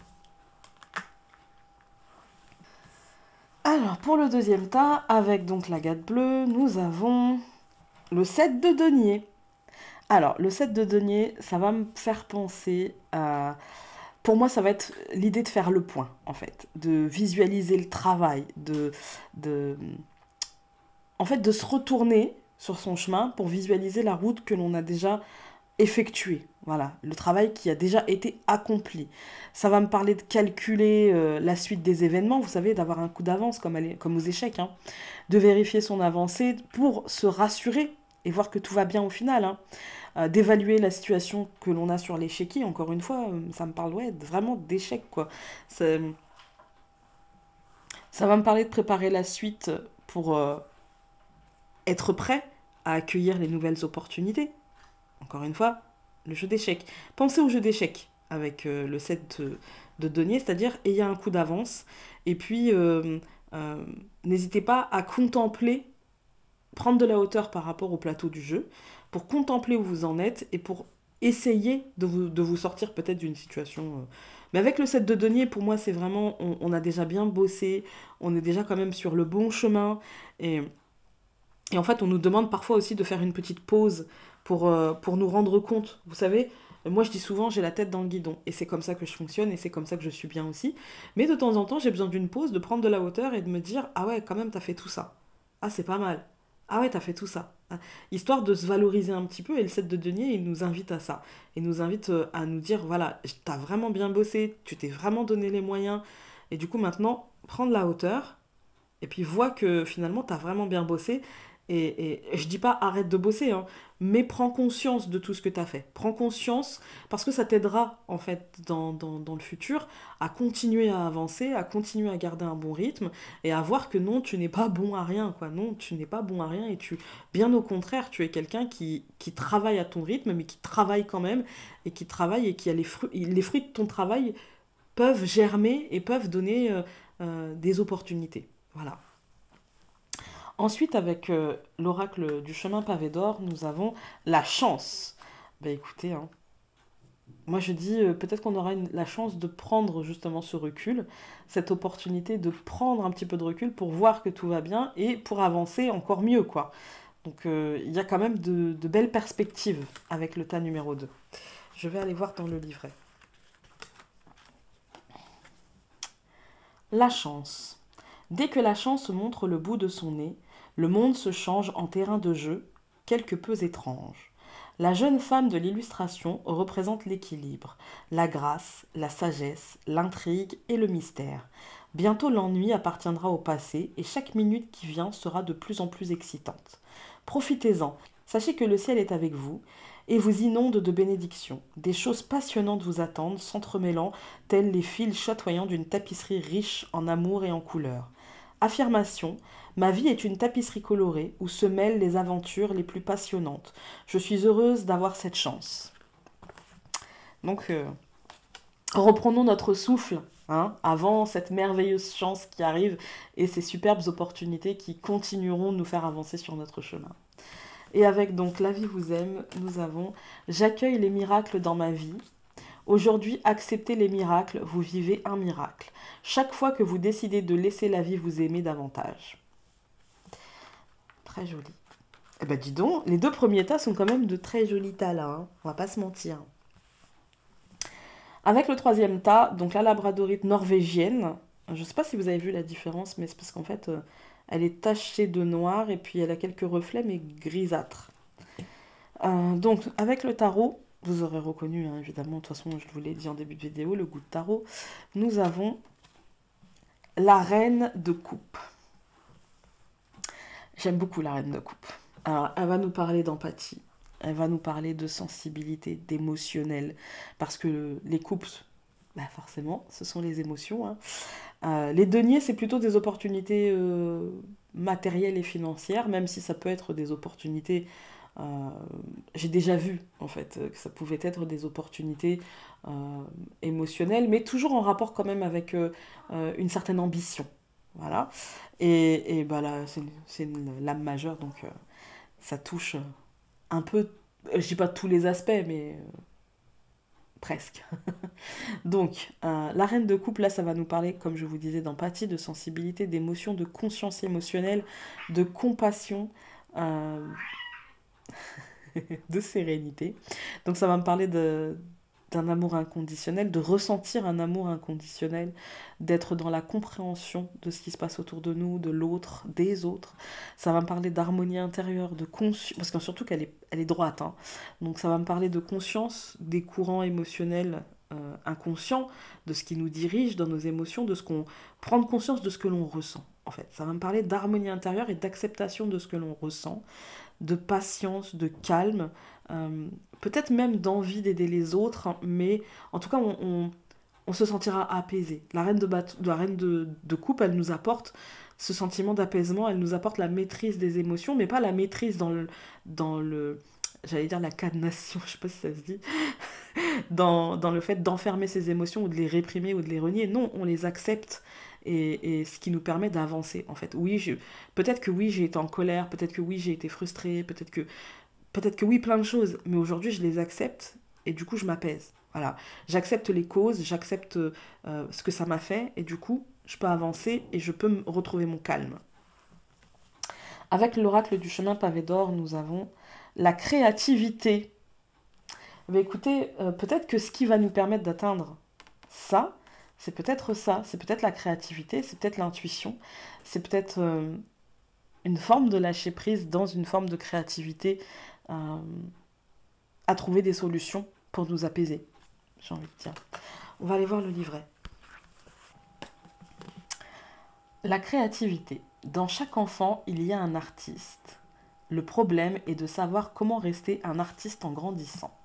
Alors pour le deuxième tas, avec donc l'agate bleue, nous avons le 7 de denier. Alors le 7 de denier, ça va me faire penser à... Pour moi, ça va être l'idée de faire le point, en fait, de visualiser le travail, de, en fait, de se retourner sur son chemin pour visualiser la route que l'on a déjà effectuée. Voilà, le travail qui a déjà été accompli. Ça va me parler de calculer la suite des événements, vous savez, d'avoir un coup d'avance comme aux échecs, hein, de vérifier son avancée pour se rassurer et voir que tout va bien au final, hein. D'évaluer la situation que l'on a sur l'échiquier, encore une fois, ça me parle vraiment d'échec, quoi. Ça, ça va me parler de préparer la suite pour être prêt à accueillir les nouvelles opportunités. Encore une fois, le jeu d'échecs. Pensez au jeu d'échecs avec le 7 de denier, c'est-à-dire ayez un coup d'avance et puis euh, n'hésitez pas à contempler, prendre de la hauteur par rapport au plateau du jeu, pour contempler où vous en êtes et pour essayer de vous sortir peut-être d'une situation. Mais avec le 7 de denier, pour moi, c'est vraiment, on a déjà bien bossé, on est déjà quand même sur le bon chemin et et en fait, on nous demande parfois aussi de faire une petite pause pour nous rendre compte. Vous savez, moi je dis souvent, j'ai la tête dans le guidon. Et c'est comme ça que je fonctionne et c'est comme ça que je suis bien aussi. Mais de temps en temps, j'ai besoin d'une pause, de prendre de la hauteur et de me dire, ah ouais, quand même, t'as fait tout ça. Ah, c'est pas mal. Ah ouais, t'as fait tout ça. Ah, histoire de se valoriser un petit peu. Et le 7 de denier, il nous invite à ça. Il nous invite à nous dire, voilà, t'as vraiment bien bossé, tu t'es vraiment donné les moyens. Et du coup, maintenant, prends de la hauteur et puis vois que finalement, tu as vraiment bien bossé. Et je dis pas arrête de bosser, hein, mais prends conscience de tout ce que tu as fait. Prends conscience parce que ça t'aidera en fait dans le futur à continuer à avancer, à continuer à garder un bon rythme et à voir que non, tu n'es pas bon à rien, quoi. Non, tu n'es pas bon à rien et bien au contraire, tu es quelqu'un qui travaille à ton rythme, mais qui travaille quand même et qui travaille et qui a les fruits de ton travail peuvent germer et peuvent donner des opportunités. Voilà. Ensuite, avec l'oracle du chemin pavé d'or, nous avons la chance. Ben écoutez, hein, moi je dis peut-être qu'on aura la chance de prendre justement ce recul, cette opportunité de prendre un petit peu de recul pour voir que tout va bien et pour avancer encore mieux, quoi. Donc il y a quand même de belles perspectives avec le tas numéro 2. Je vais aller voir dans le livret. La chance. Dès que la chance montre le bout de son nez, le monde se change en terrain de jeu, quelque peu étrange. La jeune femme de l'illustration représente l'équilibre, la grâce, la sagesse, l'intrigue et le mystère. Bientôt l'ennui appartiendra au passé et chaque minute qui vient sera de plus en plus excitante. Profitez-en, sachez que le ciel est avec vous et vous inonde de bénédictions. Des choses passionnantes vous attendent, s'entremêlant tels les fils chatoyants d'une tapisserie riche en amour et en couleurs. Affirmation, ma vie est une tapisserie colorée où se mêlent les aventures les plus passionnantes. Je suis heureuse d'avoir cette chance. Donc, reprenons notre souffle hein, avant cette merveilleuse chance qui arrive et ces superbes opportunités qui continueront de nous faire avancer sur notre chemin. Et avec donc La vie vous aime, nous avons j'accueille les miracles dans ma vie. Aujourd'hui, acceptez les miracles, vous vivez un miracle. Chaque fois que vous décidez de laisser la vie vous aimer davantage. Très joli. Eh ben dis donc, les deux premiers tas sont quand même de très jolis tas là, hein. On va pas se mentir. Avec le troisième tas, donc la labradorite norvégienne, je ne sais pas si vous avez vu la différence, mais c'est parce qu'en fait, elle est tachée de noir et puis elle a quelques reflets, mais grisâtres. Donc, avec le tarot, vous aurez reconnu, hein, évidemment, de toute façon, je vous l'ai dit en début de vidéo, le goût de tarot, nous avons la reine de coupe. J'aime beaucoup la reine de coupe. Alors, elle va nous parler d'empathie, elle va nous parler de sensibilité, d'émotionnel, parce que les coupes, bah forcément, ce sont les émotions, hein. Les deniers, c'est plutôt des opportunités matérielles et financières, même si ça peut être des opportunités. euh, j'ai déjà vu, en fait, que ça pouvait être des opportunités émotionnelles, mais toujours en rapport quand même avec une certaine ambition. Voilà. Et bah là, c'est une lame majeure, donc ça touche un peu, je dis pas tous les aspects, mais presque. Donc, la reine de coupe, là, ça va nous parler, comme je vous disais, d'empathie, de sensibilité, d'émotion, de conscience émotionnelle, de compassion, euh, de sérénité. Donc, ça va me parler d'un amour inconditionnel, de ressentir un amour inconditionnel, d'être dans la compréhension de ce qui se passe autour de nous, de l'autre, des autres. Ça va me parler d'harmonie intérieure, de conscience, parce que surtout elle est droite, hein. Donc ça va me parler de conscience, des courants émotionnels inconscients, de ce qui nous dirige dans nos émotions, prendre conscience de ce que l'on ressent. En fait, ça va me parler d'harmonie intérieure et d'acceptation de ce que l'on ressent, de patience, de calme, euh, peut-être même d'envie d'aider les autres, hein, mais en tout cas, on se sentira apaisé. La reine de coupe, elle nous apporte ce sentiment d'apaisement, elle nous apporte la maîtrise des émotions, mais pas la maîtrise dans le j'allais dire la cadenation, je sais pas si ça se dit, dans le fait d'enfermer ses émotions ou de les réprimer ou de les renier. Non, on les accepte et ce qui nous permet d'avancer en fait. Oui, peut-être que oui, j'ai été en colère, peut-être que oui, j'ai été frustrée, peut-être que oui, plein de choses, mais aujourd'hui, je les accepte et du coup, je m'apaise. Voilà, j'accepte les causes, j'accepte ce que ça m'a fait et du coup, je peux avancer et je peux retrouver mon calme. Avec l'oracle du chemin pavé d'or, nous avons la créativité. Mais écoutez, peut-être que ce qui va nous permettre d'atteindre ça, c'est peut-être la créativité, c'est peut-être l'intuition, c'est peut-être une forme de lâcher prise dans une forme de créativité euh, à trouver des solutions pour nous apaiser, j'ai envie de dire. On va aller voir le livret. La créativité. Dans chaque enfant, il y a un artiste. Le problème est de savoir comment rester un artiste en grandissant.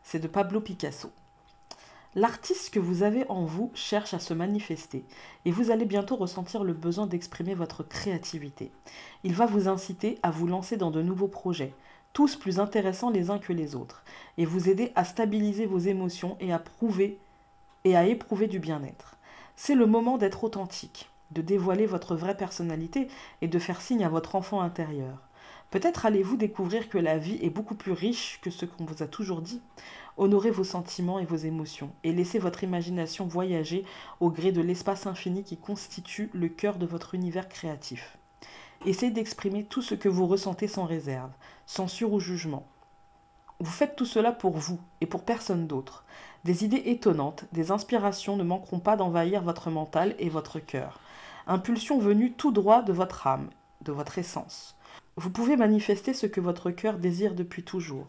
C'est de Pablo Picasso. L'artiste que vous avez en vous cherche à se manifester et vous allez bientôt ressentir le besoin d'exprimer votre créativité. Il va vous inciter à vous lancer dans de nouveaux projets, tous plus intéressants les uns que les autres, et vous aider à stabiliser vos émotions et à éprouver du bien-être. C'est le moment d'être authentique, de dévoiler votre vraie personnalité et de faire signe à votre enfant intérieur. Peut-être allez-vous découvrir que la vie est beaucoup plus riche que ce qu'on vous a toujours dit. Honorez vos sentiments et vos émotions et laissez votre imagination voyager au gré de l'espace infini qui constitue le cœur de votre univers créatif. Essayez d'exprimer tout ce que vous ressentez sans réserve, censure ou jugement. Vous faites tout cela pour vous et pour personne d'autre. Des idées étonnantes, des inspirations ne manqueront pas d'envahir votre mental et votre cœur. Impulsions venues tout droit de votre âme, de votre essence. Vous pouvez manifester ce que votre cœur désire depuis toujours.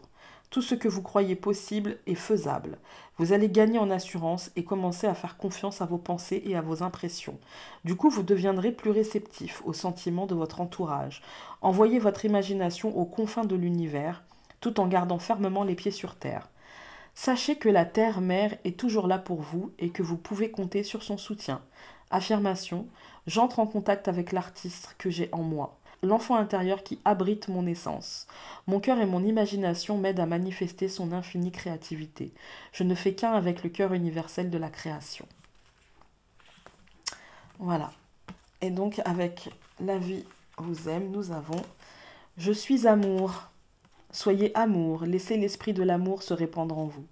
Tout ce que vous croyez possible est faisable. Vous allez gagner en assurance et commencer à faire confiance à vos pensées et à vos impressions. Du coup, vous deviendrez plus réceptif aux sentiments de votre entourage. Envoyez votre imagination aux confins de l'univers, tout en gardant fermement les pieds sur terre. Sachez que la terre-mère est toujours là pour vous et que vous pouvez compter sur son soutien. Affirmation, j'entre en contact avec l'artiste que j'ai en moi, l'enfant intérieur qui abrite mon essence. Mon cœur et mon imagination m'aident à manifester son infinie créativité. Je ne fais qu'un avec le cœur universel de la création. Voilà. Et donc avec La vie vous aime, nous avons Je suis amour. Soyez amour, laissez l'esprit de l'amour se répandre en vous.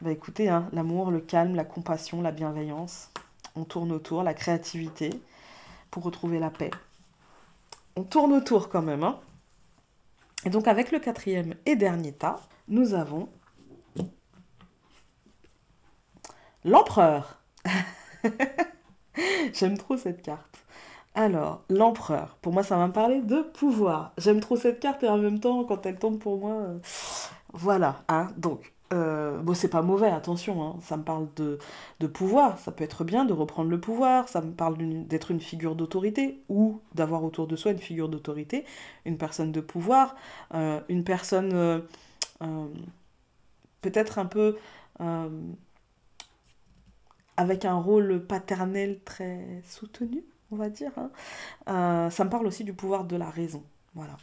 Bah écoutez, hein, l'amour, le calme, la compassion, la bienveillance, on tourne autour, la créativité pour retrouver la paix. On tourne autour quand même, hein. Et donc avec le quatrième et dernier tas, nous avons l'empereur. J'aime trop cette carte. Alors, l'empereur, pour moi ça va me parler de pouvoir. J'aime trop cette carte et en même temps, quand elle tombe pour moi, voilà, hein. Donc, bon, c'est pas mauvais, attention, hein. Ça me parle de pouvoir, ça peut être bien de reprendre le pouvoir, ça me parle d'être une figure d'autorité ou d'avoir autour de soi une figure d'autorité, une personne de pouvoir, une personne euh, peut-être un peu euh, avec un rôle paternel très soutenu, on va dire, hein. Ça me parle aussi du pouvoir de la raison, voilà.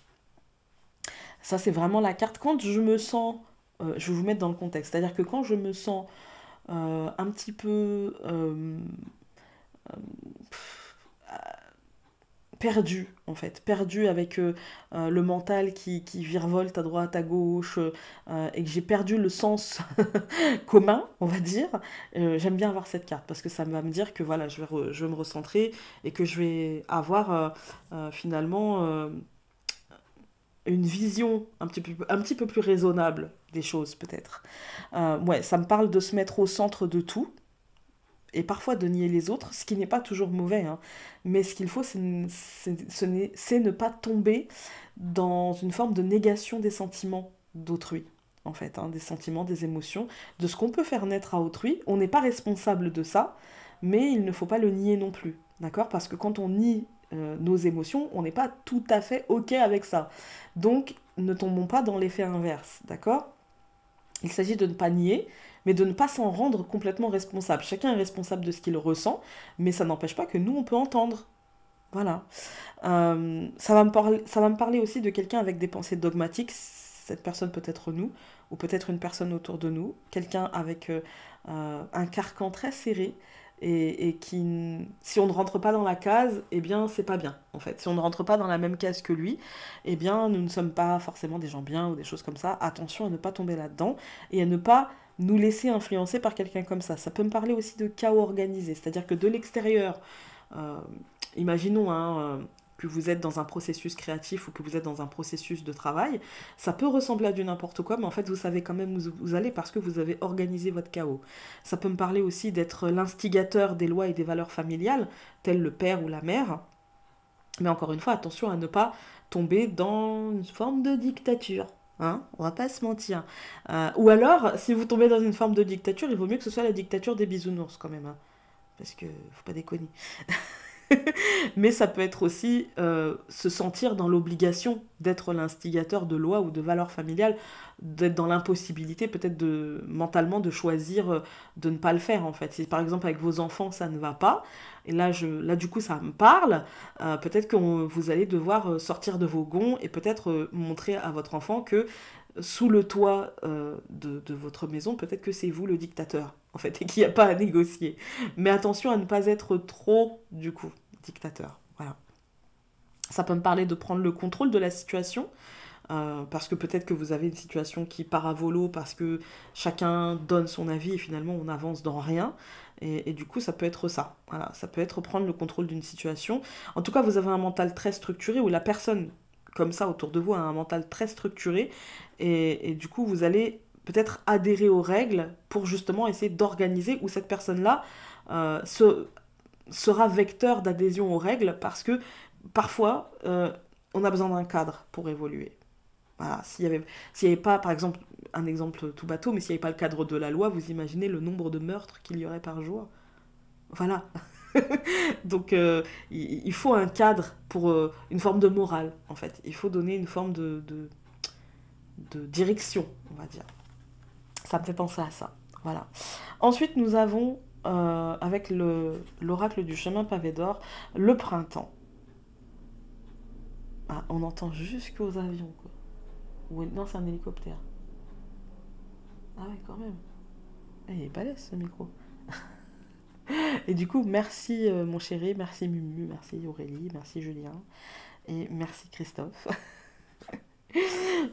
Ça, c'est vraiment la carte. Quand je me sens, je vais vous mettre dans le contexte, c'est-à-dire que quand je me sens un petit peu perdu, en fait, perdu avec le mental qui virevolte à droite, à gauche, et que j'ai perdu le sens commun, on va dire, j'aime bien avoir cette carte parce que ça va me dire que voilà, je vais me recentrer et que je vais avoir finalement une vision un petit peu plus raisonnable des choses, peut-être. Ouais, ça me parle de se mettre au centre de tout et parfois de nier les autres, ce qui n'est pas toujours mauvais, hein. Mais ce qu'il faut, c'est ne pas tomber dans une forme de négation des sentiments d'autrui, en fait, hein, des sentiments, des émotions, de ce qu'on peut faire naître à autrui. On n'est pas responsable de ça, mais il ne faut pas le nier non plus, d'accord? Parce que quand on nie nos émotions, on n'est pas tout à fait OK avec ça. Donc, ne tombons pas dans l'effet inverse, d'accord? Il s'agit de ne pas nier, mais de ne pas s'en rendre complètement responsable. Chacun est responsable de ce qu'il ressent, mais ça n'empêche pas que nous, on peut entendre. Voilà. Ça va me parler aussi de quelqu'un avec des pensées dogmatiques. cette personne peut être nous, ou peut-être une personne autour de nous, quelqu'un avec un carcan très serré, et qui, si on ne rentre pas dans la case, eh bien, c'est pas bien, en fait. Si on ne rentre pas dans la même case que lui, eh bien, nous ne sommes pas forcément des gens bien ou des choses comme ça. Attention à ne pas tomber là-dedans et à ne pas nous laisser influencer par quelqu'un comme ça. Ça peut me parler aussi de chaos organisé, c'est-à-dire que de l'extérieur, euh, imaginons que vous êtes dans un processus créatif ou que vous êtes dans un processus de travail, ça peut ressembler à du n'importe quoi, mais en fait vous savez quand même où vous allez parce que vous avez organisé votre chaos. Ça peut me parler aussi d'être l'instigateur des lois et des valeurs familiales, tel le père ou la mère, mais encore une fois, attention à ne pas tomber dans une forme de dictature. Hein, on va pas se mentir. Ou alors, si vous tombez dans une forme de dictature, il vaut mieux que ce soit la dictature des bisounours quand même. Hein, parce que faut pas déconner. Mais ça peut être aussi se sentir dans l'obligation d'être l'instigateur de lois ou de valeurs familiales, d'être dans l'impossibilité peut-être de mentalement de choisir de ne pas le faire en fait. Si par exemple avec vos enfants ça ne va pas, et là du coup ça me parle, peut-être que vous allez devoir sortir de vos gonds et peut-être montrer à votre enfant que sous le toit de votre maison, peut-être que c'est vous le dictateur, en fait, et qu'il n'y a pas à négocier. Mais attention à ne pas être trop, du coup, dictateur. Voilà. Ça peut me parler de prendre le contrôle de la situation, parce que peut-être que vous avez une situation qui part à volo, parce que chacun donne son avis et finalement on avance dans rien. Et du coup, ça peut être ça. Voilà, ça peut être prendre le contrôle d'une situation. En tout cas, vous avez un mental très structuré où la personne comme ça autour de vous a un mental très structuré. Et du coup, vous allez peut-être adhérer aux règles pour justement essayer d'organiser où cette personne-là sera vecteur d'adhésion aux règles parce que parfois, on a besoin d'un cadre pour évoluer. Voilà, s'il y avait pas, par exemple, un exemple tout bateau, mais s'il n'y avait pas le cadre de la loi, vous imaginez le nombre de meurtres qu'il y aurait par jour. Voilà. Donc, il faut un cadre pour une forme de morale, en fait. Il faut donner une forme de direction, on va dire. Ça me fait penser à ça. Voilà. Ensuite, nous avons, avec l'oracle du chemin pavé d'or, le printemps. Ah, on entend jusqu'aux avions, quoi. Non, c'est un hélicoptère. Ah ouais, quand même. Il est balèze, ce micro. Et du coup, merci mon chéri, merci Mumu, merci Aurélie, merci Julien, et merci Christophe.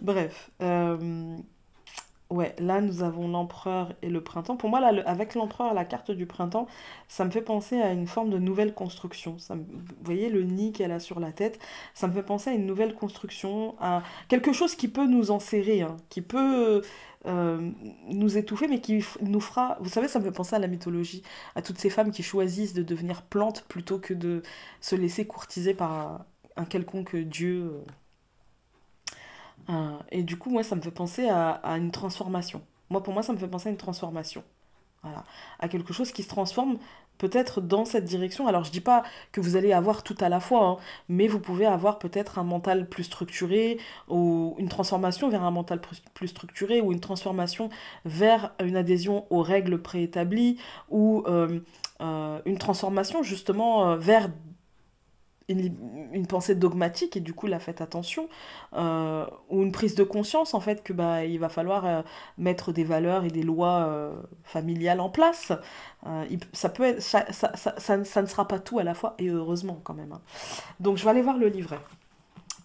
Bref, ouais, là nous avons l'empereur et le printemps. Pour moi, là, avec l'empereur, la carte du printemps, ça me fait penser à une forme de nouvelle construction. Vous voyez le nid qu'elle a sur la tête, ça me fait penser à une nouvelle construction, à quelque chose qui peut nous enserrer, hein, qui peut nous étouffer, mais qui nous fera... Vous savez, ça me fait penser à la mythologie, à toutes ces femmes qui choisissent de devenir plantes plutôt que de se laisser courtiser par un quelconque dieu. Et du coup, moi, ça me fait penser à une transformation. Moi, pour moi, ça me fait penser à une transformation. Voilà. À quelque chose qui se transforme peut-être dans cette direction. Alors, je dis pas que vous allez avoir tout à la fois, hein, mais vous pouvez avoir peut-être un mental plus structuré, ou une transformation vers un mental plus structuré, ou une transformation vers une adhésion aux règles préétablies, ou une transformation justement vers une pensée dogmatique et du coup la faites attention ou une prise de conscience en fait que bah il va falloir mettre des valeurs et des lois familiales en place. Ça peut être ça ne sera pas tout à la fois et heureusement quand même, hein. Donc je vais aller voir le livret.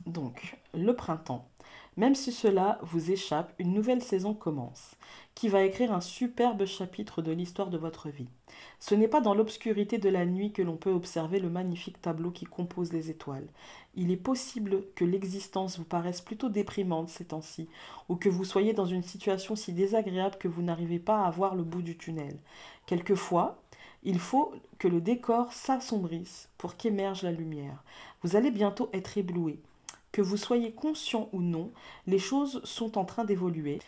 Donc le printemps, même si cela vous échappe, une nouvelle saison commence, qui va écrire un superbe chapitre de l'histoire de votre vie. Ce n'est pas dans l'obscurité de la nuit que l'on peut observer le magnifique tableau qui compose les étoiles. Il est possible que l'existence vous paraisse plutôt déprimante ces temps-ci, ou que vous soyez dans une situation si désagréable que vous n'arrivez pas à voir le bout du tunnel. Quelquefois, il faut que le décor s'assombrisse pour qu'émerge la lumière. Vous allez bientôt être ébloui. Que vous soyez conscient ou non, les choses sont en train d'évoluer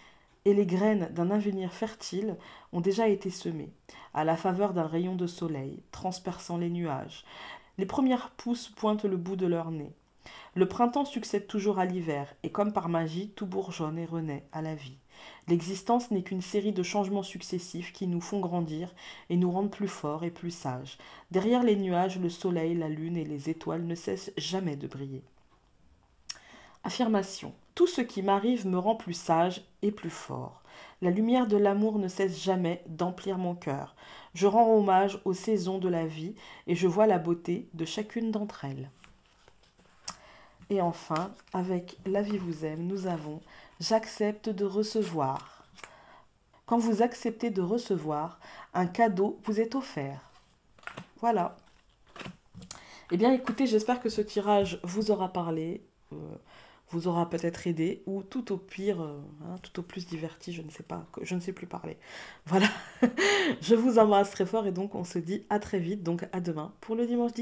et les graines d'un avenir fertile ont déjà été semées, à la faveur d'un rayon de soleil transperçant les nuages. Les premières pousses pointent le bout de leur nez. Le printemps succède toujours à l'hiver, et comme par magie, tout bourgeonne et renaît à la vie. L'existence n'est qu'une série de changements successifs qui nous font grandir et nous rendent plus forts et plus sages. Derrière les nuages, le soleil, la lune et les étoiles ne cessent jamais de briller. Affirmation. Tout ce qui m'arrive me rend plus sage et plus fort. La lumière de l'amour ne cesse jamais d'emplir mon cœur. Je rends hommage aux saisons de la vie et je vois la beauté de chacune d'entre elles. Et enfin, avec La vie vous aime, nous avons J'accepte de recevoir. Quand vous acceptez de recevoir, un cadeau vous est offert. Voilà. Eh bien, écoutez, j'espère que ce tirage vous aura parlé, vous aura peut-être aidé, ou tout au pire, tout au plus diverti, je ne sais pas, je ne sais plus parler. Voilà. Je vous embrasse très fort et donc on se dit à très vite, donc à demain pour le dimanche